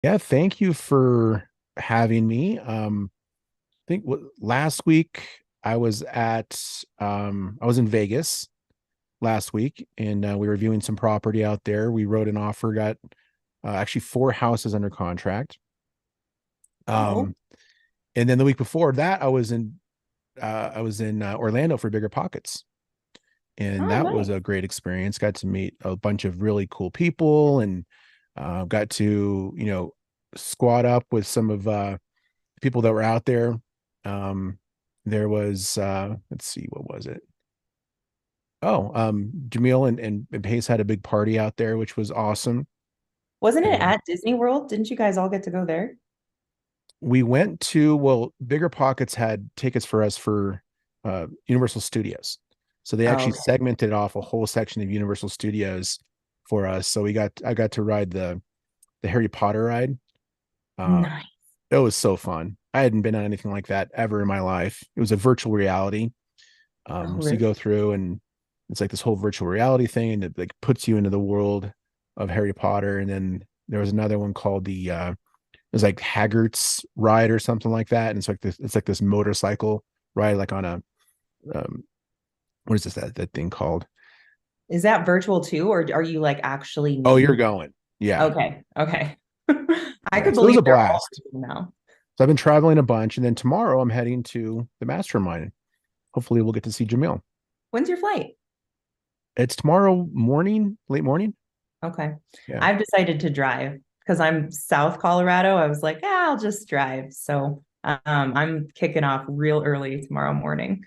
Yeah, thank you for having me. I think last week I was at I was in Vegas last week and we were viewing some property out there. We wrote an offer, got actually four houses under contract. Oh, Um, and then the week before that, I was in Orlando for Bigger Pockets, and oh, that was a nice. great experience. Got to meet a bunch of really cool people, and got to squat up with some of people that were out there. Um, there was let's see, what was it? Oh, Jamil and Pace had a big party out there, which was awesome. Wasn't it And at Disney World? Didn't you guys all get to go there? we went to, well, Bigger Pockets had tickets for us for Universal Studios. So they Oh, actually okay. segmented off a whole section of Universal Studios for us. So I got to ride the Harry Potter ride. Uh, Nice. it was so fun. I hadn't been on anything like that ever in my life. It was a virtual reality. Oh, So you really? go through and it's like this whole virtual reality thing, and it like puts you into the world of Harry Potter. And then there was another one called it was like Haggart's ride or something like that. And it's like this motorcycle ride, like on a um, what is that thing called? Is that virtual too, or are you like actually Oh, near? you're going. Yeah. Okay, okay. I Yeah. could So it was believe a they're all blast. virtual now. So I've been traveling a bunch, and then tomorrow I'm heading to the mastermind. Hopefully we'll get to see Jamil. When's your flight? It's tomorrow morning, late morning. Okay. Yeah. I've decided to drive because I'm South Colorado. I was like, yeah, I'll just drive. So I'm kicking off real early tomorrow morning.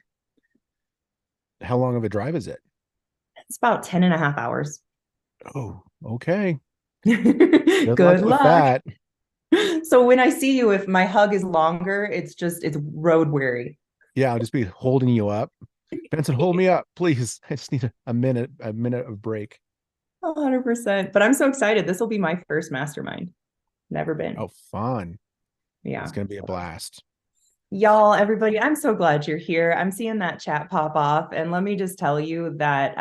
How long of a drive is it? It's about 10 and a half hours. Oh, okay. Good luck Good with luck. that. So when I see you, if my hug is longer, it's road weary. Yeah, I'll just be holding you up. Benson, hold me up, please. I just need a minute of break. 100%. But I'm so excited. This will be my first mastermind. Never been. Oh, fun. It's Yeah. gonna be a blast. Y'all, everybody, I'm so glad you're here. I'm seeing that chat pop off. And let me just tell you that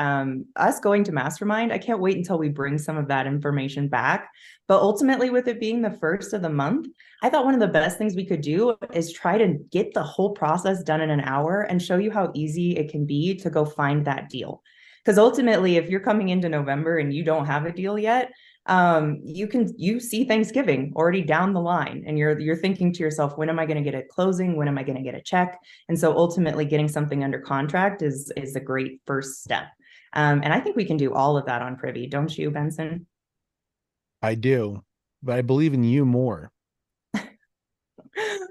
us going to Mastermind, I can't wait until we bring some of that information back. But ultimately, with it being the first of the month, I thought one of the best things we could do is try to get the whole process done in an hour and show you how easy it can be to go find that deal. Because ultimately, if you're coming into November and you don't have a deal yet, you see Thanksgiving already down the line, and you're thinking to yourself, when am I going to get a closing? When am I going to get a check? And so ultimately, getting something under contract is a great first step. And I think we can do all of that on Privy, don't you, Benson? I do, but I believe in you more.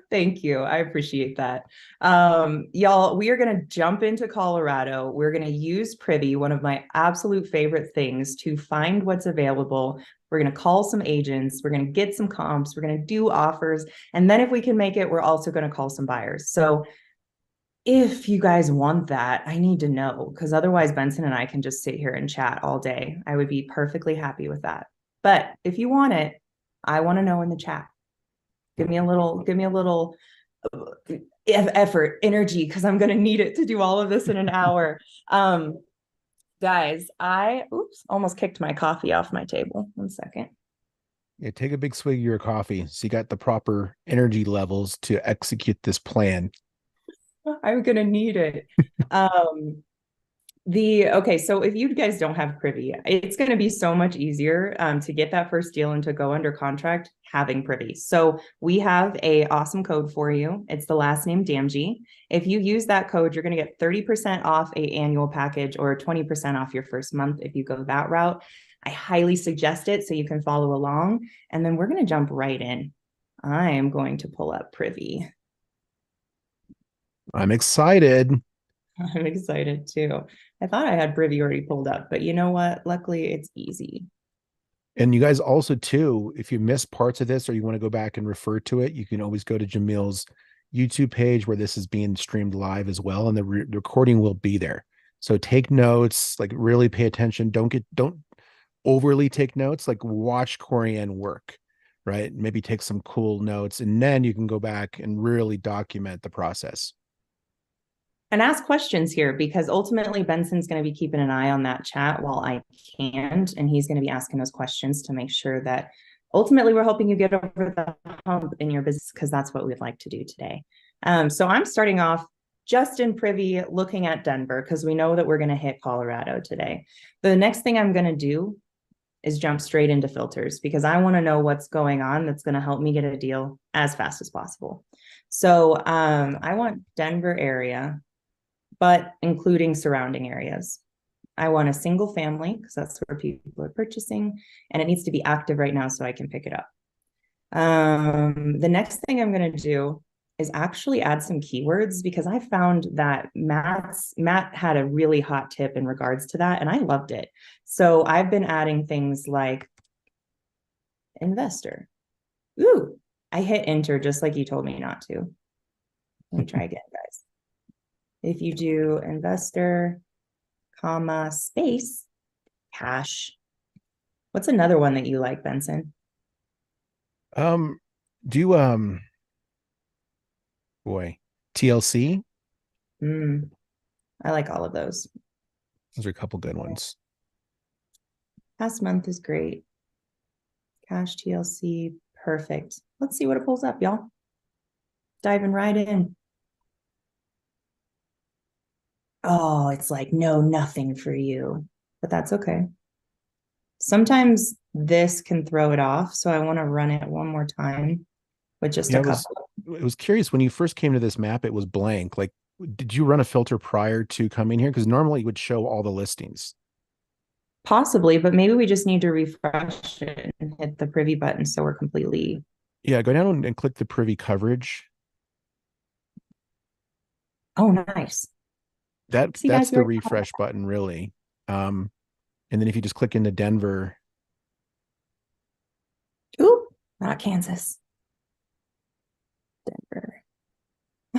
Thank you. I appreciate that. Y'all, we are going to jump into Colorado. We're going to use Privy, one of my absolute favorite things, to find what's available. We're going to call some agents. We're going to get some comps. We're going to do offers. And then if we can make it, we're also going to call some buyers. So if you guys want that, I need to know, because otherwise Benson and I can just sit here and chat all day. I would be perfectly happy with that. But if you want it, I want to know in the chat. Give me a little effort, energy, because I'm going to need it to do all of this in an hour. Um, guys, I oops, almost kicked my coffee off my table. 1 second. Yeah, take a big swig of your coffee so you got the proper energy levels to execute this plan. I'm going to need it. Um, The okay, so if you guys don't have Privy, it's going to be so much easier to get that first deal and to go under contract having Privy. So we have a awesome code for you. It's the last name Damji. If you use that code, you're going to get 30% off a annual package or 20% off your first month if you go that route. I highly suggest it so you can follow along. And then we're going to jump right in. I am going to pull up Privy. I'm excited. I'm excited too. I thought I had Privy already pulled up, but you know what? Luckily, it's easy. And you guys also too, if you miss parts of this or you want to go back and refer to it, you can always go to Jamil's YouTube page where this is being streamed live as well, and the recording will be there. So take notes, like really pay attention. Don't overly take notes. Like watch Corianne work, right? Maybe take some cool notes, and then you can go back and really document the process. And ask questions here because ultimately Benson's going to be keeping an eye on that chat while I can't. And he's going to be asking those questions to make sure that Ultimately, we're hoping you get over the hump in your business because that's what we'd like to do today. So I'm starting off just in Privy looking at Denver because we know that we're going to hit Colorado today. The next thing I'm going to do is jump straight into filters because I want to know what's going on that's going to help me get a deal as fast as possible. So I want Denver area, but including surrounding areas. I want a single family because that's where people are purchasing, and it needs to be active right now so I can pick it up. The next thing I'm going to do is actually add some keywords because I found that Matt had a really hot tip in regards to that, and I loved it. So I've been adding things like investor. Ooh, I hit enter just like you told me not to. Let me try again, guys. If you do investor, comma, space, cash. What's another one that you like, Benson? Do you boy, TLC? I like all of those. Those are a couple good ones. Past month is great. Cash TLC, perfect. Let's see what it pulls up, y'all. Diving right in. Oh, it's like, no, nothing for you, but that's okay. Sometimes this can throw it off, so I want to run it one more time with just Yeah, a couple. I was curious when you first came to this map, it was blank. Like, did you run a filter prior to coming here? Because normally it would show all the listings. Possibly, but maybe we just need to refresh it and hit the privy button so we're completely. Yeah, go down and click the privy coverage. Oh, nice. See, That's guys, the you're. refresh button, really. And then if you just click into Denver, Ooh, not Kansas. Denver.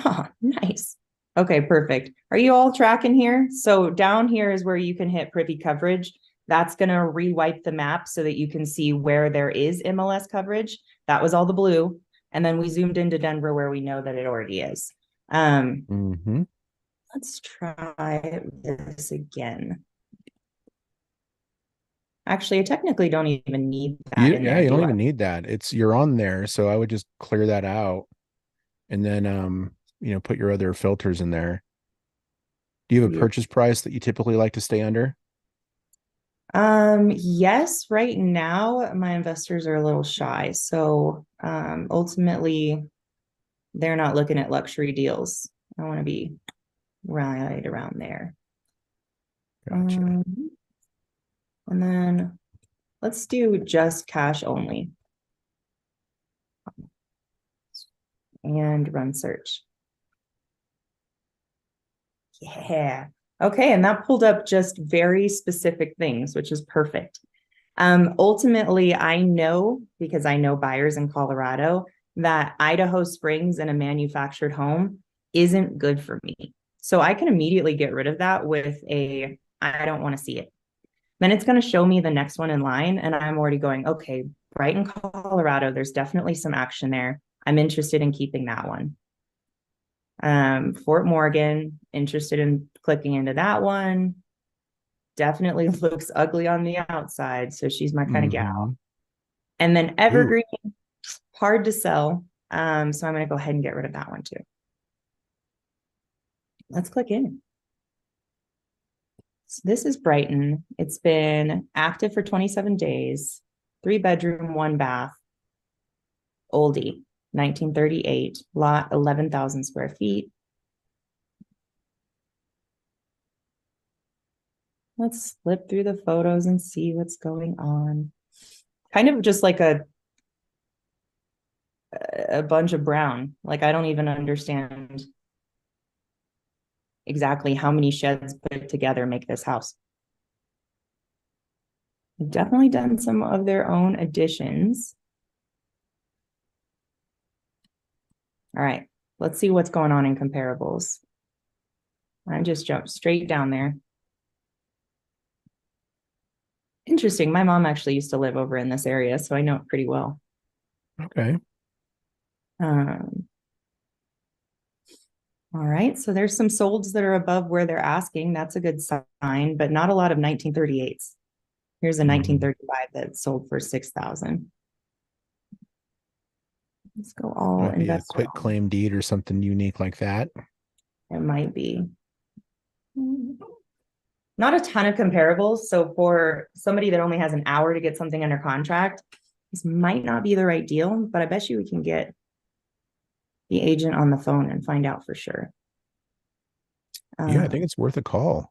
Oh, nice. Okay, perfect. Are you all tracking here? So down here is where you can hit privy coverage. That's going to rewipe the map so that you can see where there is MLS coverage. That was all the blue. And then we zoomed into Denver where we know that it already is. Let's try this again. Actually, I technically don't even need that in yeah, there, you don't do I? even need that. It's you're on there, so I would just clear that out, and then put your other filters in there. Do you have a Yeah. purchase price that you typically like to stay under? Yes, right now my investors are a little shy. So ultimately they're not looking at luxury deals. I want to be right around there. Gotcha. And then let's do just cash only and run search. Yeah. Okay, and that pulled up just very specific things, which is perfect. Ultimately, I know because I know buyers in Colorado that Idaho Springs in a manufactured home isn't good for me. So I can immediately get rid of that with a I don't want to see it. Then it's going to show me the next one in line, and I'm already going, okay, Brighton, Colorado, there's definitely some action there. I'm interested in keeping that one. Fort Morgan, interested in clicking into that one. Definitely looks ugly on the outside, so she's my kind of gal. And then Ooh, Evergreen, hard to sell. So I'm going to go ahead and get rid of that one too. Let's click in. So this is Brighton. It's been active for 27 days, 3 bedroom, 1 bath, oldie, 1938, lot 11,000 square feet. Let's flip through the photos and see what's going on. Kind of just like a bunch of brown. Like I don't even understand exactly how many sheds put together make this house. They've definitely done some of their own additions. All right, let's see what's going on in comparables. I just jumped straight down there. Interesting. My mom actually used to live over in this area, so I know it pretty well. okay. All right, so there's some solds that are above where they're asking. That's a good sign, but not a lot of 1938s. Here's a 1935 that sold for 6,000. Let's go all Might be a investor quick only. claim deed or something unique like that. It might be. Not a ton of comparables. So for somebody that only has an hour to get something under contract, this might not be the right deal, but I bet you we can get the agent on the phone and find out for sure. Yeah, I think it's worth a call.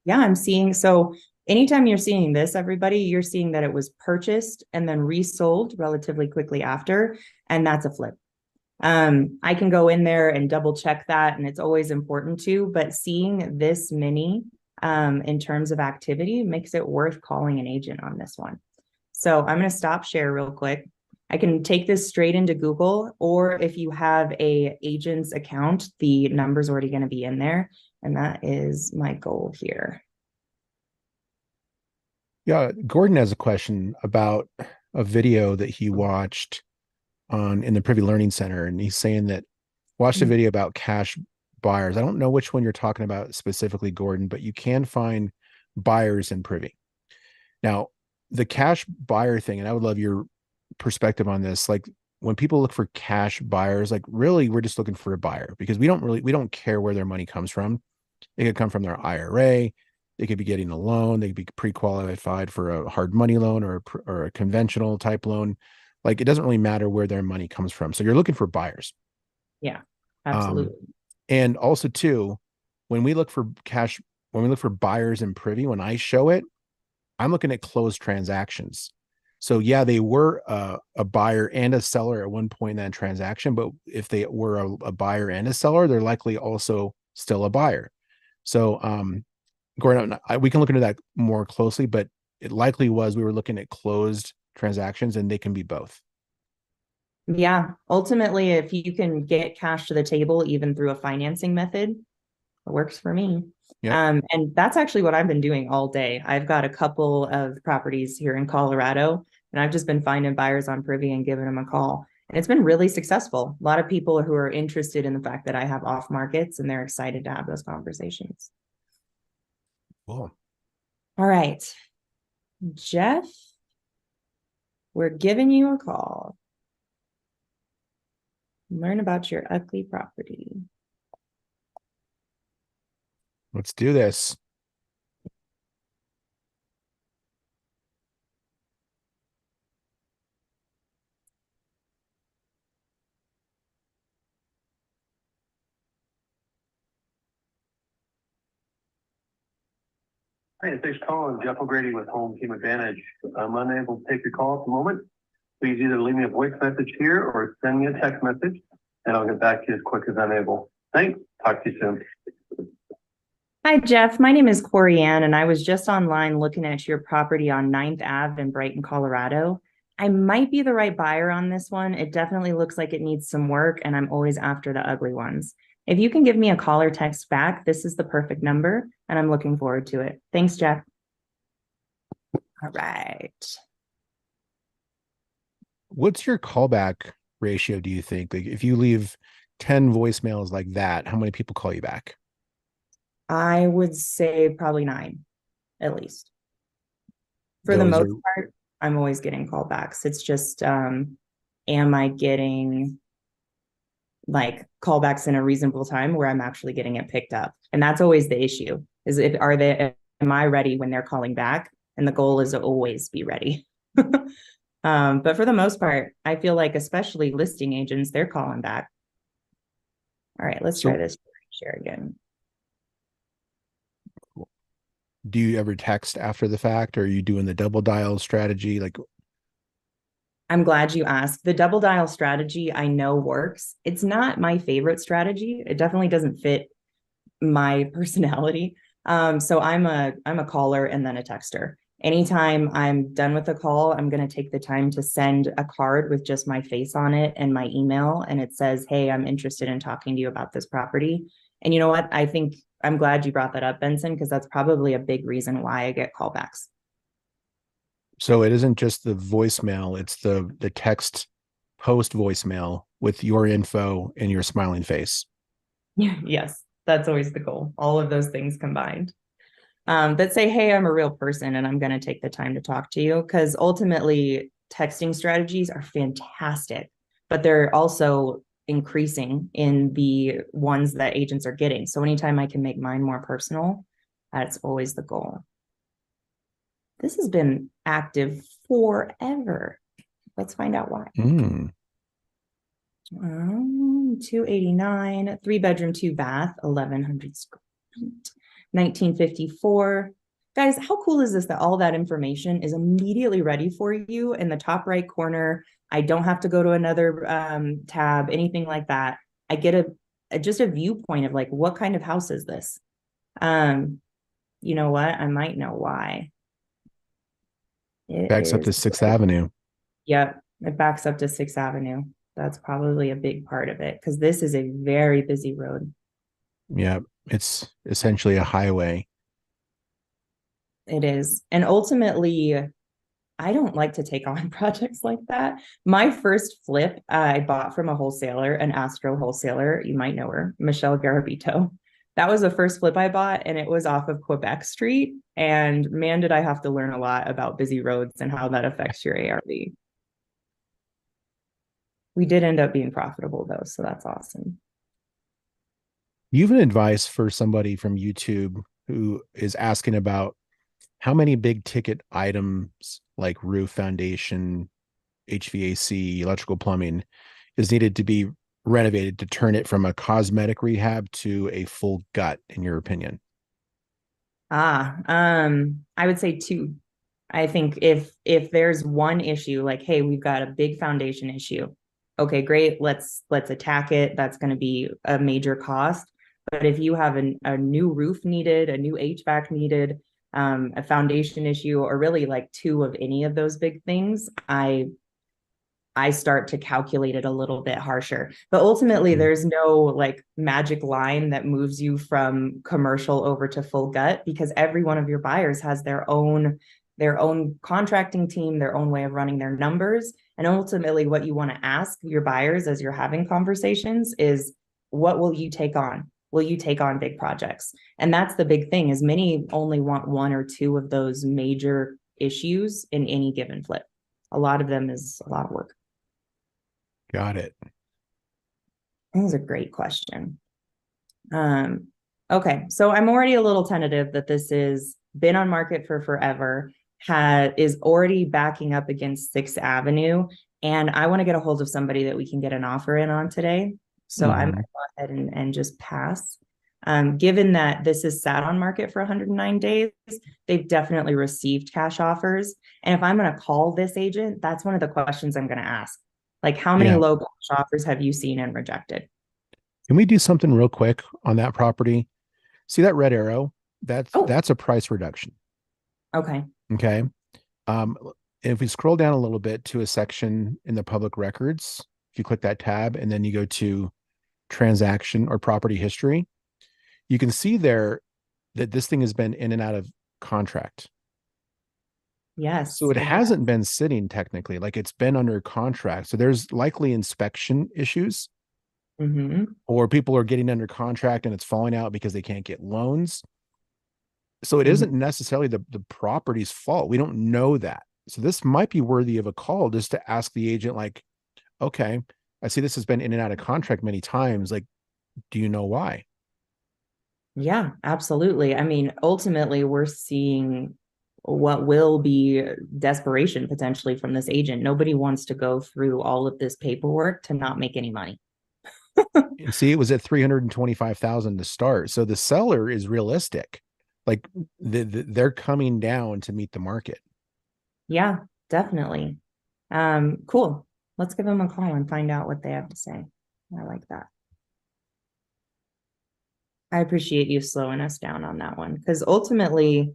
Yeah, I'm seeing. So anytime you're seeing this, everybody, you're seeing that it was purchased and then resold relatively quickly after, and that's a flip. I can go in there and double check that, and it's always important to, but seeing this many in terms of activity makes it worth calling an agent on this one. So I'm going to stop share real quick. I can take this straight into Google, or if you have a agent's account, the number's already going to be in there. And that is my goal here. Yeah, Gordon has a question about a video that he watched on in the Privy Learning Center, and he's saying that watched a video about cash buyers. I don't know which one you're talking about specifically, Gordon, but you can find buyers in Privy. Now, the cash buyer thing, and I would love your perspective on this. Like when people look for cash buyers, like really we're just looking for a buyer because we don't care where their money comes from. It could come from their IRA. They could be getting a loan. They could be pre-qualified for a hard money loan or a conventional type loan. Like it doesn't really matter where their money comes from. So you're looking for buyers. Yeah, Um, absolutely. and also too, when we look for cash, when we look for buyers in Privy, when I show it, I'm looking at closed transactions. So yeah, they were a buyer and a seller at one point in that transaction, but if they were a buyer and a seller, they're likely also still a buyer. So Gordon, we can look into that more closely, but it likely was we were looking at closed transactions and they can be both. Yeah, ultimately, if you can get cash to the table, even through a financing method, it works for me. Yep. And that's actually what I've been doing all day. I've got a couple of properties here in Colorado, and I've just been finding buyers on Privy and giving them a call. And it's been really successful. A lot of people who are interested in the fact that I have off markets and they're excited to have those conversations. Cool. All right, Jeff, we're giving you a call. Learn about your ugly property. Let's do this. Hi, thanks for calling. Jeff O'Grady with Home Team Advantage. I'm unable to take your call at the moment. Please either leave me a voice message here or send me a text message, and I'll get back to you as quick as I'm able. Thanks. Talk to you soon. Hi, Jeff. My name is Corey Ann, and I was just online looking at your property on 9th Ave in Brighton, Colorado. I might be the right buyer on this one. It definitely looks like it needs some work, and I'm always after the ugly ones. If you can give me a call or text back, this is the perfect number, and I'm looking forward to it. Thanks, Jeff. All right. What's your callback ratio, do you think? Like if you leave 10 voicemails like that, how many people call you back? I would say probably 9, at least. For the Those are most part, I'm always getting callbacks. It's just, am I getting like callbacks in a reasonable time where I'm actually getting it picked up? And that's always the issue is am I ready when they're calling back? And the goal is to always be ready. But for the most part, I feel like especially listing agents, they're calling back. All right, let's try this share again. Do you ever text after the fact, or are you doing the double dial strategy? Like, I'm glad you asked. The double dial strategy I know works. It's not my favorite strategy. It definitely doesn't fit my personality. So I'm a caller and then a texter. Anytime I'm done with a call, I'm going to take the time to send a card with just my face on it and my email. And it says, hey, I'm interested in talking to you about this property. And you know what? I think I'm glad you brought that up, Benson, because that's probably a big reason why I get callbacks. so it isn't just the voicemail, it's the text post voicemail with your info and your smiling face. Yes, that's always the goal. All of those things combined. That say, hey, I'm a real person and I'm going to take the time to talk to you, because ultimately texting strategies are fantastic. but they're also increasing in the ones that agents are getting. So anytime I can make mine more personal, that's always the goal. This has been active forever. Let's find out why. 289, 3-bedroom, 2-bath, 1,100 square feet, 1954. Guys, how cool is this that all that information is immediately ready for you in the top right corner? I don't have to go to another tab, anything like that. I get just a viewpoint of like, what kind of house is this? You know what? I might know why. Backs up to 6th Avenue. Yep, it backs up to 6th Avenue. That's probably a big part of it because this is a very busy road. Yeah, it's essentially a highway. It is. And ultimately, I don't like to take on projects like that. My first flip, I bought from a wholesaler, an Astro wholesaler. You might know her, Michelle Garabito. That was the first flip I bought, and it was off of Quebec Street. And man, did I have to learn a lot about busy roads and how that affects your ARV. We did end up being profitable though, so that's awesome. You have an advice for somebody from YouTube who is asking about how many big ticket items like roof, foundation, HVAC, electrical plumbing is needed to be renovated to turn it from a cosmetic rehab to a full gut, in your opinion? I would say 2. I think if there's one issue, like, hey, we've got a big foundation issue. Okay, great. Let's attack it. That's going to be a major cost. But if you have a new roof needed, a new HVAC needed, a foundation issue, or really like 2 of any of those big things, I start to calculate it a little bit harsher. But ultimately, there's no like magic line that moves you from commercial over to full gut because every one of your buyers has their own contracting team, their own way of running their numbers. And ultimately, what you want to ask your buyers as you're having conversations is, what will you take on? Will you take on big projects? And that's the big thing is many only want 1 or 2 of those major issues in any given flip. A lot of them is a lot of work. Got it. That was a great question. Okay, so I'm already a little tentative that this is been on market for forever, is already backing up against 6th Avenue, and I want to get a hold of somebody that we can get an offer in on today. So I'm going to go ahead and just pass. Given that this is sat on market for 109 days, they've definitely received cash offers. And if I'm going to call this agent, that's one of the questions I'm going to ask. Like, how many low cash offers have you seen and rejected? Can we do something real quick on that property? See that red arrow? That's a price reduction. Okay. Okay. If we scroll down a little bit to a section in the public records, if you click that tab and then you go to transaction or property history, you can see there that this thing has been in and out of contract. Yes. So it hasn't been sitting technically, like it's been under contract. So there's likely inspection issues, or people are getting under contract and it's falling out because they can't get loans. So it isn't necessarily the property's fault. We don't know that. So this might be worthy of a call just to ask the agent, like, okay, I see this has been in and out of contract many times. Like, do you know why? Yeah, absolutely. I mean, ultimately, we're seeing what will be desperation potentially from this agent. Nobody wants to go through all of this paperwork to not make any money. And see, it was at 325,000 to start. So the seller is realistic. Like they're coming down to meet the market. Yeah, definitely. Cool. Let's give them a call and find out what they have to say. I like that. I appreciate you slowing us down on that one because ultimately,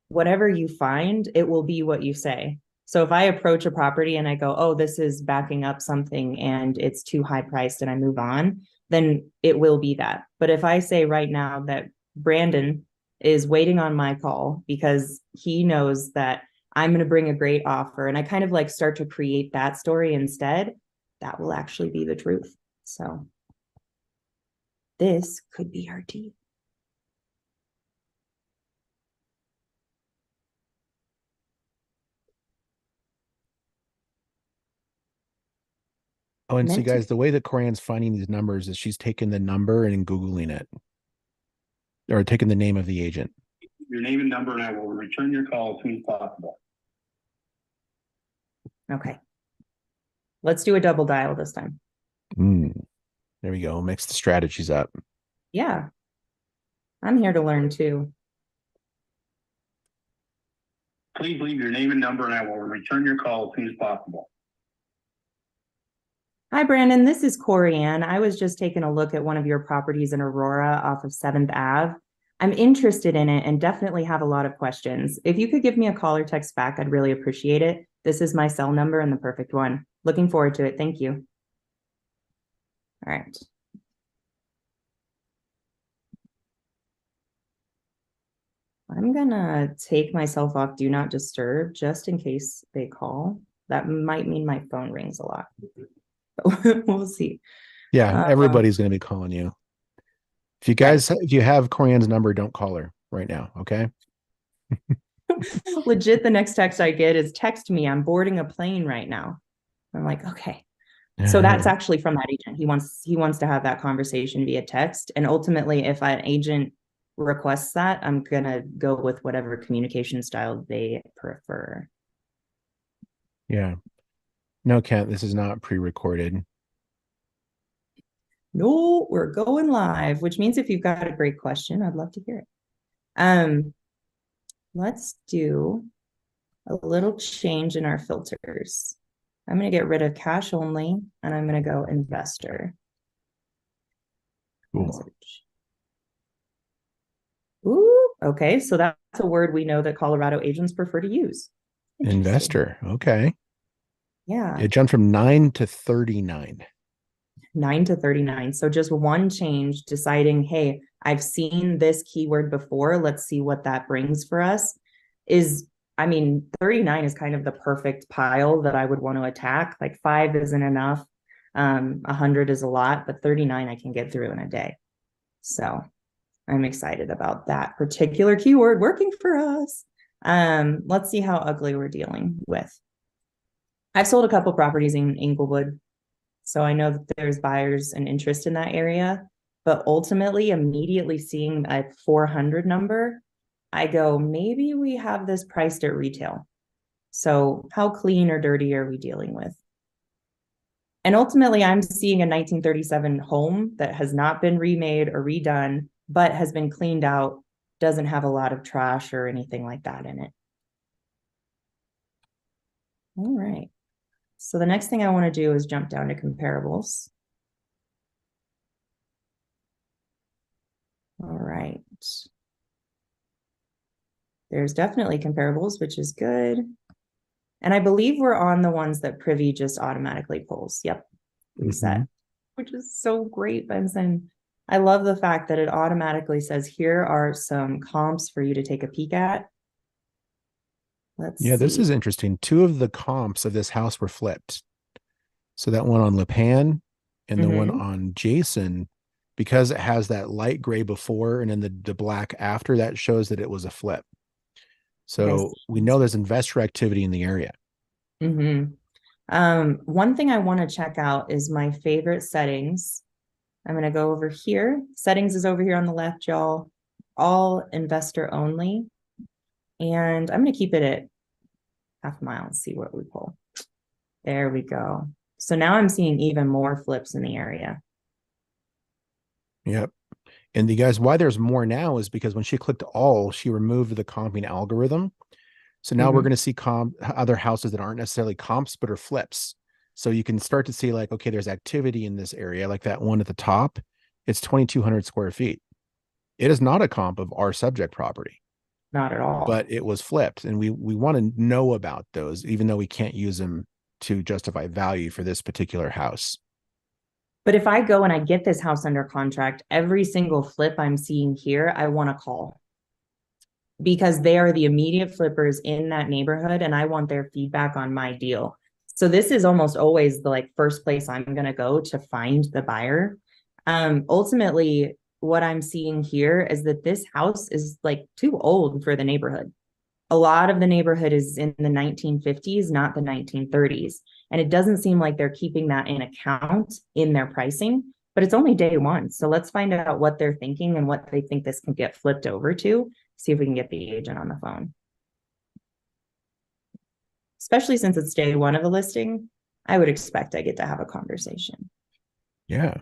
whatever you find, it will be what you say. So if I approach a property and I go, oh, this is backing up something and it's too high priced and I move on, then it will be that. But if I say right now that Brandon is waiting on my call because he knows that I'm going to bring a great offer and I kind of like start to create that story instead, that will actually be the truth. So this could be our tea. Oh, and see, meant to. guys, the way that Corian's finding these numbers is she's taking the number and Googling it, or taking the name of the agent. Your name and number, and I will return your call as soon as possible. Okay. Let's do a double dial this time. There we go. Mix the strategies up. Yeah. I'm here to learn too. Please leave your name and number, and I will return your call as soon as possible. Hi, Brandon. This is Corianne. I was just taking a look at one of your properties in Aurora off of 7th Ave. I'm interested in it and definitely have a lot of questions. If you could give me a call or text back, I'd really appreciate it. This is my cell number and the perfect one. Looking forward to it. Thank you. All right. I'm gonna take myself off Do Not Disturb just in case they call. That might mean my phone rings a lot. We'll see. Yeah, everybody's going to be calling you. If you guys, if you have Corian's number, don't call her right now, okay? Legit, the next text I get is text me. I'm boarding a plane right now. I'm like, okay. So that's actually from that agent. He wants to have that conversation via text. And ultimately, if an agent requests that, I'm gonna go with whatever communication style they prefer. Yeah. No, Kent, this is not pre-recorded. No, we're going live, which means if you've got a great question, I'd love to hear it. Let's do a little change in our filters. I'm going to get rid of cash only, and I'm going to go investor. Cool. Ooh, okay. So that's a word we know that Colorado agents prefer to use. Investor. Okay. Yeah. It jumped from 9 to 39. 9 to 39. So just one change, deciding, hey, I've seen this keyword before. Let's see what that brings for us. I mean, 39 is kind of the perfect pile that I would want to attack. Like 5 isn't enough. 100 is a lot, but 39 I can get through in a day. So I'm excited about that particular keyword working for us. Let's see how ugly we're dealing with. I've sold a couple properties in Inglewood, so I know that there's buyers and interest in that area, but ultimately immediately seeing a 400 number, I go, maybe we have this priced at retail. So how clean or dirty are we dealing with? And ultimately, I'm seeing a 1937 home that has not been remade or redone, but has been cleaned out, doesn't have a lot of trash or anything like that in it. All right. So the next thing I want to do is jump down to comparables. All right. There's definitely comparables, which is good. And I believe we're on the ones that Privy just automatically pulls. Yep. Reset, which is so great, Benson. I love the fact that it automatically says, here are some comps for you to take a peek at. Let's see. This is interesting. 2 of the comps of this house were flipped. So that one on LePan and the one on Jason, because it has that light gray before and then the black after, that shows that it was a flip. So we know there's investor activity in the area. One thing I want to check out is my favorite settings. I'm going to go over here. Settings is over here on the left, y'all. All investor only. And I'm going to keep it at half a mile and see what we pull. There we go. So now I'm seeing even more flips in the area. Yep. And you guys, why there's more now is because when she clicked all, she removed the comping algorithm. So now we're going to see other houses that aren't necessarily comps, but are flips. So you can start to see like, okay, there's activity in this area, like that one at the top. It's 2,200 square feet. It is not a comp of our subject property. Not at all. But it was flipped. And we want to know about those, even though we can't use them to justify value for this particular house. But if I go and I get this house under contract, every single flip I'm seeing here, I want to call. Because they are the immediate flippers in that neighborhood and I want their feedback on my deal. So this is almost always the first place I'm going to go to find the buyer. Ultimately, what I'm seeing here is that this house is too old for the neighborhood. A lot of the neighborhood is in the 1950s, not the 1930s. And it doesn't seem like they're keeping that in account in their pricing, but it's only day one. So let's find out what they're thinking and what they think this can get flipped over to, see if we can get the agent on the phone. Especially since it's day one of the listing, I would expect I get to have a conversation. Yeah.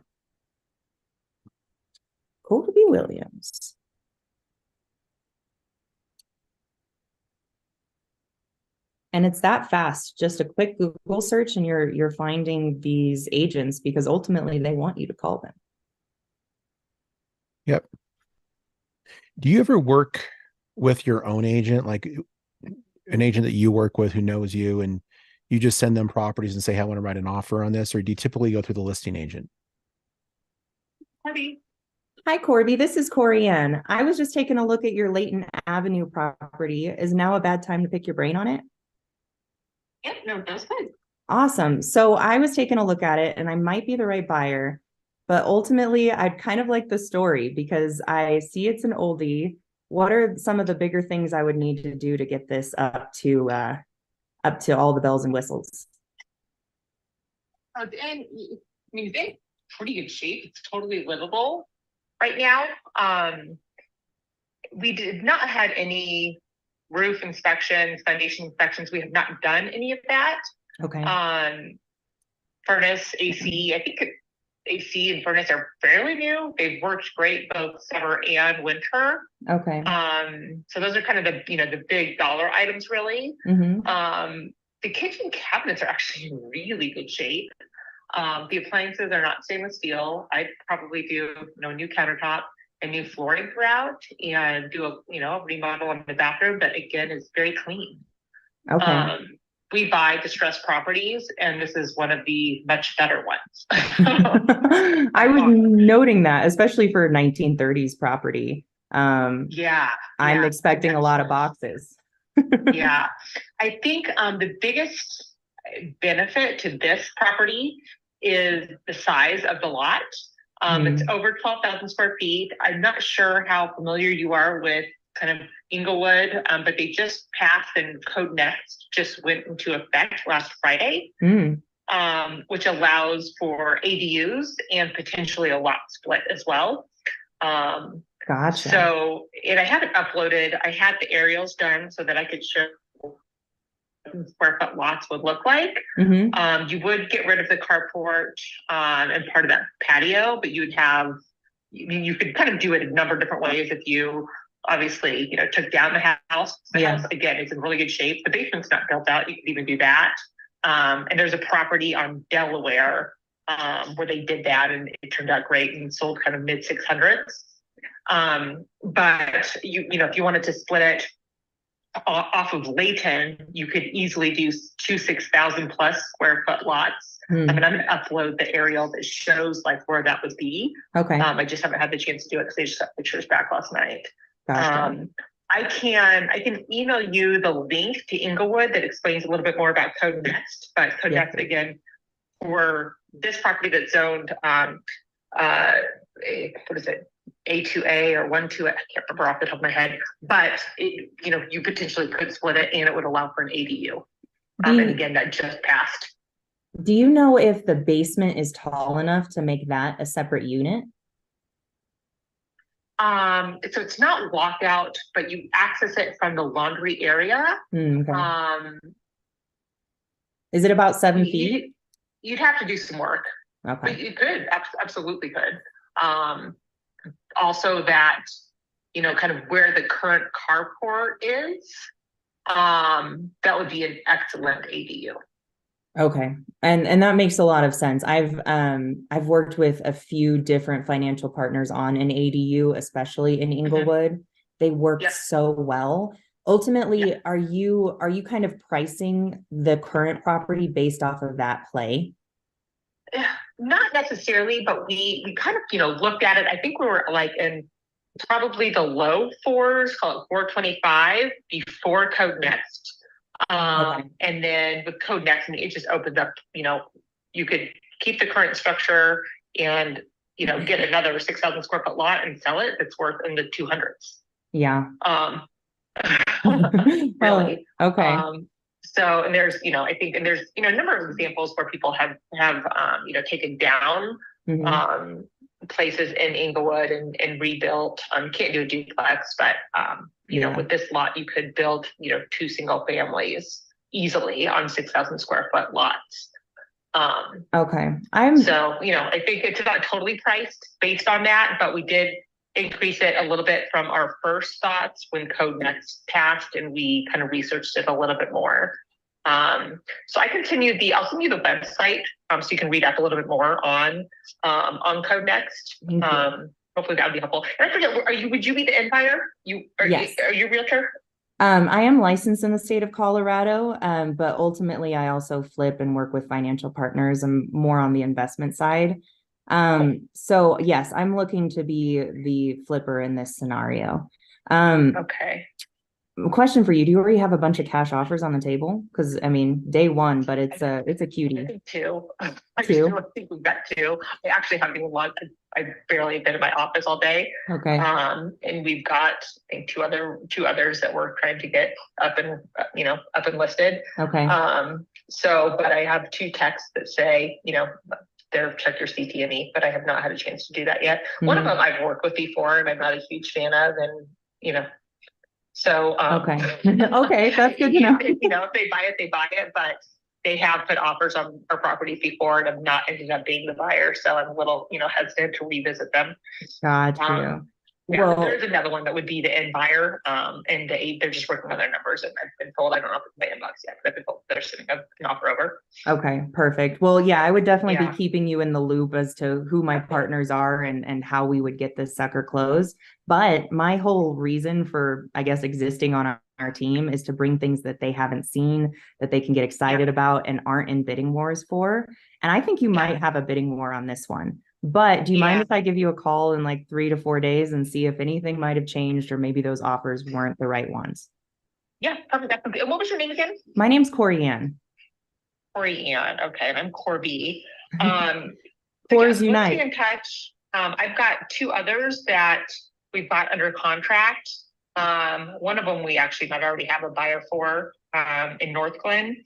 Colby Williams. And it's that fast. Just a quick Google search and you're finding these agents because ultimately they want you to call them. Yep. Do you ever work with your own agent, like an agent that you work with who knows you, and you just send them properties and say, hey, I want to write an offer on this? Or do you typically go through the listing agent? Corby. Hi, Corby. This is Corianne. I was just taking a look at your Layton Avenue property. Is now a bad time to pick your brain on it? Yep, no, that's good. Awesome. So I was taking a look at it and I might be the right buyer, but ultimately I'd kind of like the story because I see it's an oldie. What are some of the bigger things I would need to do to get this up to all the bells and whistles? And I mean, it's in pretty good shape. It's totally livable right now. We did not have any roof inspections, foundation inspections. We have not done any of that. Okay. Furnace, AC, I think AC and furnace are fairly new. They've worked great both summer and winter. Okay. So those are kind of the, the big dollar items really. Mm-hmm. The kitchen cabinets are actually in really good shape. The appliances are not stainless steel. I'd probably do, a new countertop and new flooring throughout and do a remodel on the bathroom, but again, it's very clean. Okay. We buy distressed properties and this is one of the much better ones. I was noting that, especially for 1930s property. Yeah. I'm expecting a lot of boxes. Yeah. I think the biggest benefit to this property is the size of the lot. It's over 12,000 square feet. I'm not sure how familiar you are with kind of Inglewood, but they just passed and Code Next just went into effect last Friday, which allows for ADUs and potentially a lot split as well. Gotcha. So, and I haven't uploaded, I had the aerials done so that I could show square foot lots would look like. You would get rid of the carport and part of that patio, but you would have, you could kind of do it a number of different ways if you obviously, took down the house. The house, again, is in really good shape. The basement's not built out. You could even do that. And there's a property on Delaware where they did that and it turned out great and sold kind of mid 600s. But if you wanted to split it off of Layton, you could easily do 6,000 plus square foot lots. I mean, I'm going to upload the aerial that shows like where that would be. Okay. I just haven't had the chance to do it because they just got pictures back last night. Gotcha. I can email you the link to Inglewood that explains a little bit more about Code Next, but Code Next again for this property that's zoned what is it? A2A or 1-2, I can't remember off the top of my head, but you potentially could split it and it would allow for an ADU. And again, that just passed. Do you know if the basement is tall enough to make that a separate unit? So it's not locked out, but you access it from the laundry area. Okay. Is it about 7 feet? You'd have to do some work. Okay. But you could, absolutely could. Also that, kind of where the current carport is, that would be an excellent ADU. Okay. And that makes a lot of sense. I've worked with a few different financial partners on an ADU, especially in Inglewood. They work so well. Ultimately, are you kind of pricing the current property based off of that play? Not necessarily, but we kind of, looked at it. I think we were like in probably the low fours, call it 425 before Code Next. And then with Code Next, it just opens up, you could keep the current structure and, get another 6,000 square foot lot and sell it. It's worth in the 200s. Yeah. Really. Okay. So, and there's, I think, and there's, a number of examples where people have, taken down, places in Inglewood and rebuilt. Can't do a duplex, but, with this lot, you could build, 2 single families easily on 6,000 square foot lots. Okay. So, I think it's not totally priced based on that, but we did increase it a little bit from our first thoughts when Code Next passed, and we kind of researched it a little bit more. So I'll send you the website, so you can read up a little bit more on Code Next. Hopefully that would be helpful. And I forget, would you be the end buyer? Yes. Are you a realtor? I am licensed in the state of Colorado, but ultimately I also flip and work with financial partners. I'm more on the investment side. So yes, I'm looking to be the flipper in this scenario. Okay. Question for you. Do you already have a bunch of cash offers on the table? Because day one, but it's a cutie. I think 2. I think we've got 2. I actually haven't even logged. I've barely been in my office all day. Okay. And we've got, I think, two others that we're trying to get up and listed. Okay. But I have 2 texts that say, they're check your CTME, but I have not had a chance to do that yet. One of them I've worked with before and I'm not a huge fan of, and so okay. Okay, that's good to know. If they buy it, they buy it, but they have put offers on our properties before and have not ended up being the buyer. So I'm a little, hesitant to revisit them. Got you. Well, there's another one that would be the end buyer, and they're just working on their numbers. And I've been told, I don't know if it's my inbox yet, but I've been told they're sending an offer over. Okay, perfect. Well, yeah, I would definitely be keeping you in the loop as to who my partners are and how we would get this sucker closed. But my whole reason for, I guess, existing on our team is to bring things that they haven't seen, that they can get excited about and aren't in bidding wars for. And I think you might have a bidding war on this one. But do you mind if I give you a call in like 3 to 4 days and see if anything might have changed or maybe those offers weren't the right ones? Yeah, perfect. And what was your name again? My name's Corey Ann. Corey Ann. Okay, and I'm Corby. Fours unite. Let's stay in touch. I've got 2 others that we've got under contract. One of them we actually might already have a buyer for in North Glen.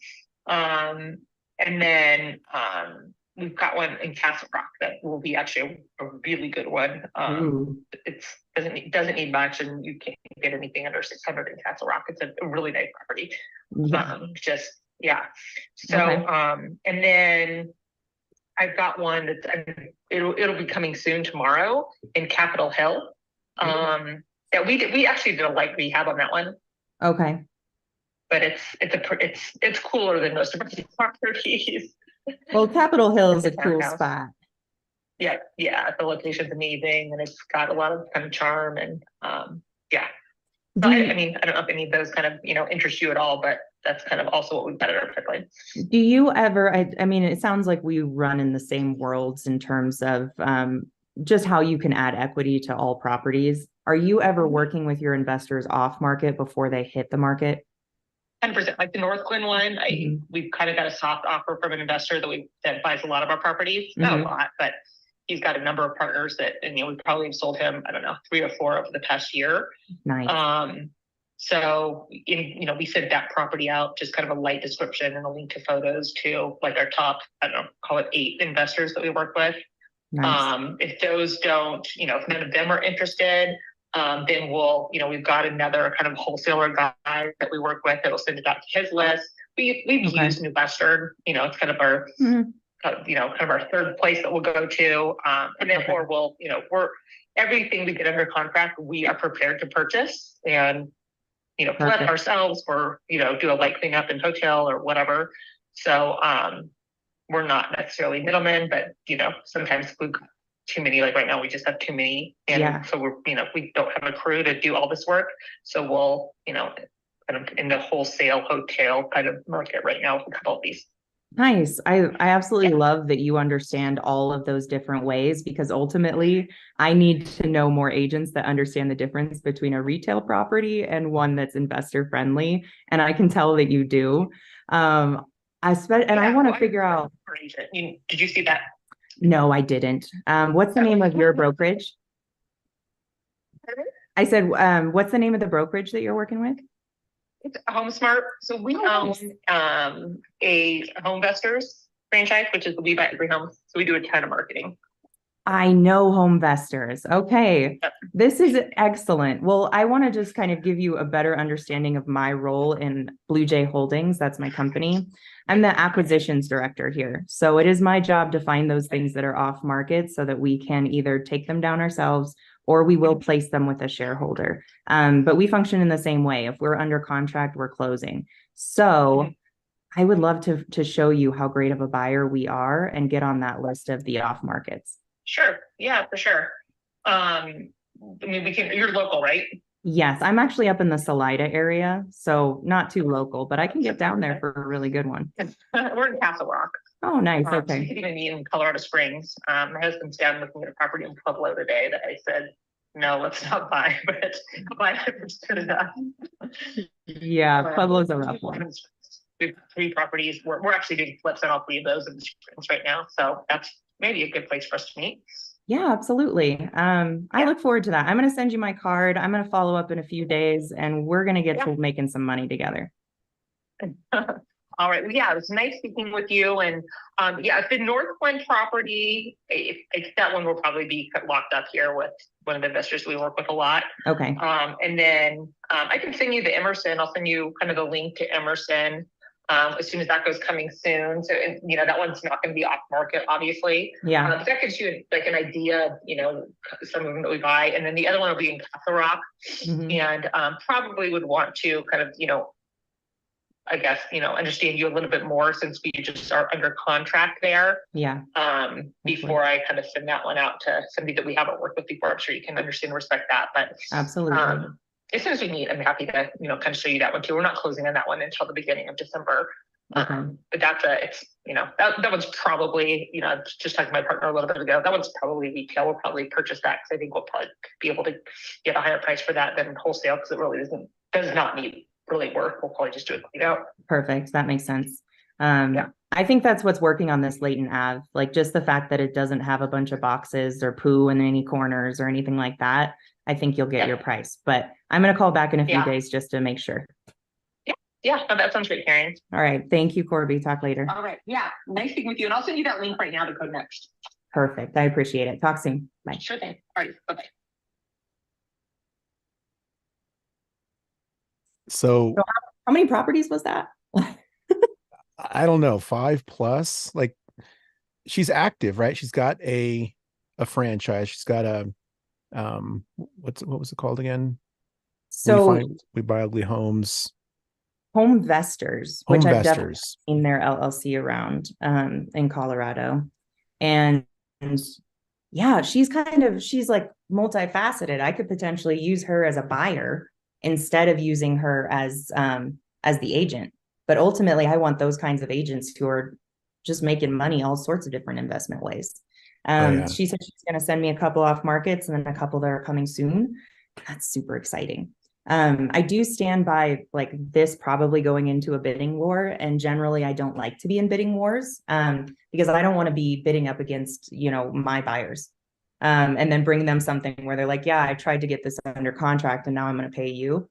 And then we've got one in Castle Rock that will be actually a really good one. It doesn't need much, and you can't get anything under 600 in Castle Rock. It's a really nice property. So, and then I've got one that's it'll be coming soon tomorrow in Capitol Hill. That we actually did a light rehab on that one. Okay. But it's cooler than most of our properties. Well, Capitol Hill is a cool spot. Yeah, the location's amazing, and it's got a lot of kind of charm, and So I don't know if any of those kind of interest you at all, but that's kind of also what we've got at our pipeline. Do you ever? It sounds like we run in the same worlds in terms of just how you can add equity to all properties. Are you ever working with your investors off market before they hit the market? 100%. Like the North Glen one, we've kind of got a soft offer from an investor that buys a lot of our properties. Not a lot, but he's got a number of partners that, and we probably have sold him, 3 or 4 over the past year. Nice. So we sent that property out, just kind of a light description and a link to photos to like our top, call it 8 investors that we work with. Nice. If those don't, if none of them are interested, then we've got another kind of wholesaler guy that we work with that'll send it out to his list. We've used New Western, it's kind of our, kind of our third place that we'll go to. And then, or we're everything we get under contract, we are prepared to purchase and, flip ourselves or, do a light cleanup in hotel or whatever. So, we're not necessarily middlemen, but, sometimes we've got too many, like right now we just have too many. And so we're, we don't have a crew to do all this work. So we'll, kind of in the wholesale hotel kind of market right now with a couple of these. Nice. I absolutely love that you understand all of those different ways, because ultimately I need to know more agents that understand the difference between a retail property and one that's investor friendly. And I can tell that you do. I want to figure out. Did you see that? No, I didn't. What's the name of your brokerage? I said, what's the name of the brokerage that you're working with? It's HomeSmart. So we own a home investors franchise, which is We Buy Every Home. So we do a ton of marketing. I know home investors. Okay. Yep. This is excellent. Well, I want to just kind of give you a better understanding of my role in Blue Jay Holdings. That's my company. I'm the acquisitions director here. So it is my job to find those things that are off market so that we can either take them down ourselves or we will place them with a shareholder. But we function in the same way. If we're under contract, we're closing. So I would love to show you how great of a buyer we are and get on that list of the off markets. Sure. Yeah, for sure. I mean, you're local, right? Yes, I'm actually up in the Salida area, so not too local, but I can get down there for a really good one. We're in Castle Rock. Oh, nice. So Okay. you could even be in Colorado Springs. My husband's down looking at a property in Pueblo today that I said, no, let's not buy, but buy it if it's good enough. Yeah, Pueblo's a rough one. We have 3 properties. We're actually doing flips on all 3 of those in the Springs right now. So that's maybe a good place for us to meet. Yeah, absolutely. I look forward to that. I'm going to send you my card. I'm going to follow up in a few days and we're going to get to making some money together. All right. Well, yeah, it was nice speaking with you. And if the North Glen property, if that one will probably be locked up here with one of the investors we work with a lot. Okay. And then I can send you the Emerson. I'll send you kind of the link to Emerson as soon as that goes coming soon. So, that one's not going to be off market, obviously. Yeah. But that gives you like an idea, some of them that we buy. And then the other one will be in Castle Rock. And probably would want to kind of, I guess, understand you a little bit more since we just are under contract there. Yeah. Before I kind of send that one out to somebody that we haven't worked with before. I'm sure you can understand and respect that. But absolutely. As soon as we meet, I'm happy to, kind of show you that one too. We're not closing on that one until the beginning of December. Okay. But that one's probably, just talking to my partner a little bit ago, that one's probably retail. We'll probably purchase that because I think we'll probably be able to get a higher price for that than wholesale because it really does not need really work. We'll probably just do it clean out. Perfect. That makes sense. I think that's what's working on this Layton Ave. Like just the fact that it doesn't have a bunch of boxes or poo in any corners or anything like that. I think you'll get your price, but I'm going to call back in a few days just to make sure. Yeah, no, that sounds great, Karen. All right. Thank you, Corby. Talk later. All right. Yeah. Nice speaking with you. And I'll send you that link right now to go next. Perfect. I appreciate it. Talk soon. Bye. Sure thing. All right. Bye-bye. So how many properties was that? I don't know, 5+. Like she's active, right? She's got a franchise. She's got a what was it called again? So we buy ugly homes. Home Investors, which I've definitely seen their LLC around in Colorado. And yeah, she's like multifaceted. I could potentially use her as a buyer instead of using her as the agent. But ultimately, I want those kinds of agents who are just making money all sorts of different investment ways. She said she's going to send me a couple off markets and then a couple that are coming soon. That's super exciting. I do stand by like this probably going into a bidding war. And generally, I don't like to be in bidding wars because I don't want to be bidding up against, my buyers and then bring them something where they're like, yeah, I tried to get this under contract and now I'm going to pay you.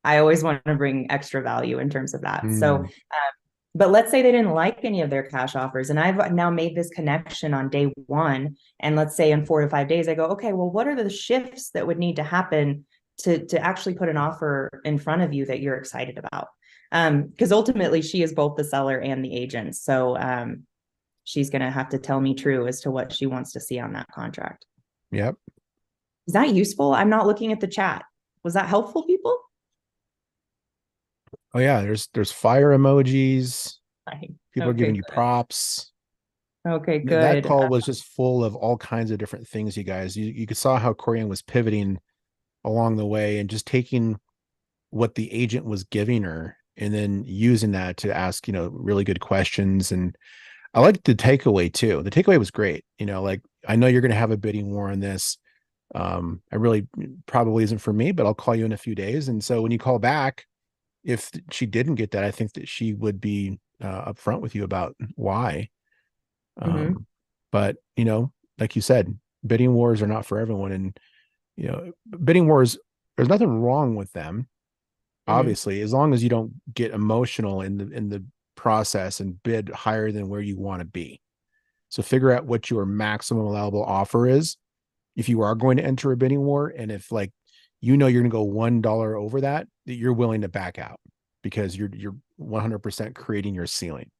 I always want to bring extra value in terms of that. So, but let's say they didn't like any of their cash offers and I've now made this connection on day one. And let's say in 4 to 5 days, I go, okay, well, what are the shifts that would need to happen to actually put an offer in front of you that you're excited about? Because ultimately she is both the seller and the agent. So she's going to have to tell me true as to what she wants to see on that contract. Yep. Is that useful? I'm not looking at the chat. Was that helpful, people? Oh yeah, there's fire emojis. People are giving you good. props. Okay, good. That call was just full of all kinds of different things, you guys. You saw how Corian was pivoting along the way and just taking what the agent was giving her and then using that to ask, really good questions. And I liked the takeaway too. The takeaway was great. Like, I know you're going to have a bidding war on this. I really probably isn't for me, but I'll call you in a few days. And so when you call back, if she didn't get that, I think that she would be upfront with you about why. But, like you said, bidding wars are not for everyone. And, bidding wars, there's nothing wrong with them, obviously, as long as you don't get emotional in the process and bid higher than where you want to be. So figure out what your maximum allowable offer is if you are going to enter a bidding war, and if like you're going to go $1 over that you're willing to back out because you're 100% creating your ceiling.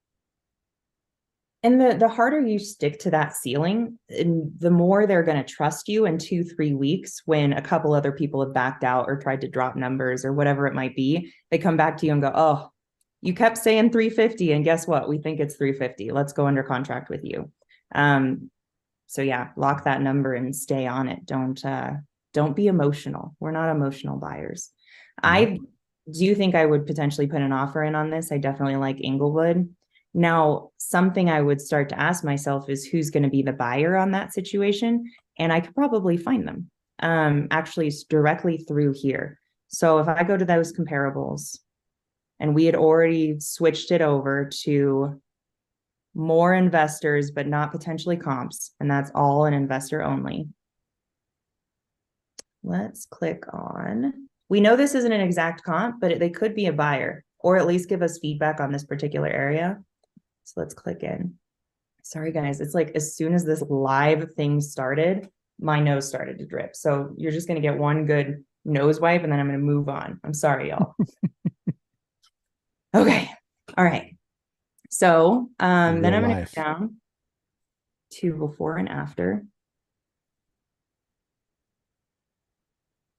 And the harder you stick to that ceiling, and the more they're going to trust you in 2-3 weeks when a couple other people have backed out or tried to drop numbers or whatever it might be. They come back to you and go, oh, you kept saying 350, and guess what? We think it's 350. Let's go under contract with you. So yeah, lock that number and stay on it. Don't be emotional. We're not emotional buyers. I do think I would potentially put an offer in on this. I definitely like Inglewood. Now, something I would start to ask myself is who's going to be the buyer on that situation. And I could probably find them actually directly through here. So if I go to those comparables, and we had already switched it over to more investors, but not potentially comps, and that's all an investor only. Let's click on, we know this isn't an exact comp, but they could be a buyer or at least give us feedback on this particular area. So let's click in. Sorry, guys. It's like as soon as this live thing started, my nose started to drip. So you're just going to get one good nose wipe and then I'm going to move on. I'm sorry, y'all. Okay. All right. So then I'm going to go down to before and after.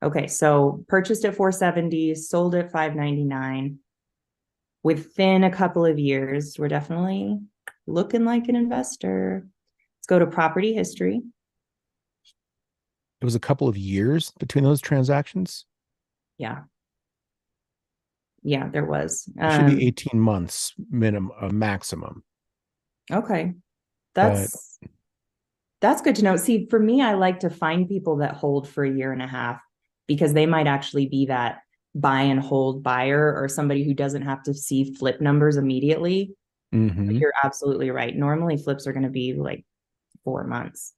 Okay. So purchased at 470, sold at 599. Within a couple of years, we're definitely looking like an investor. Let's go to property history. It was a couple of years between those transactions. Yeah. Yeah, there was. It should be 18 months minimum, maximum. Okay. That's good to know. See, for me, I like to find people that hold for a year and a half because they might actually be that buy and hold buyer or somebody who doesn't have to see flip numbers immediately. You're absolutely right. Normally flips are going to be like 4 months.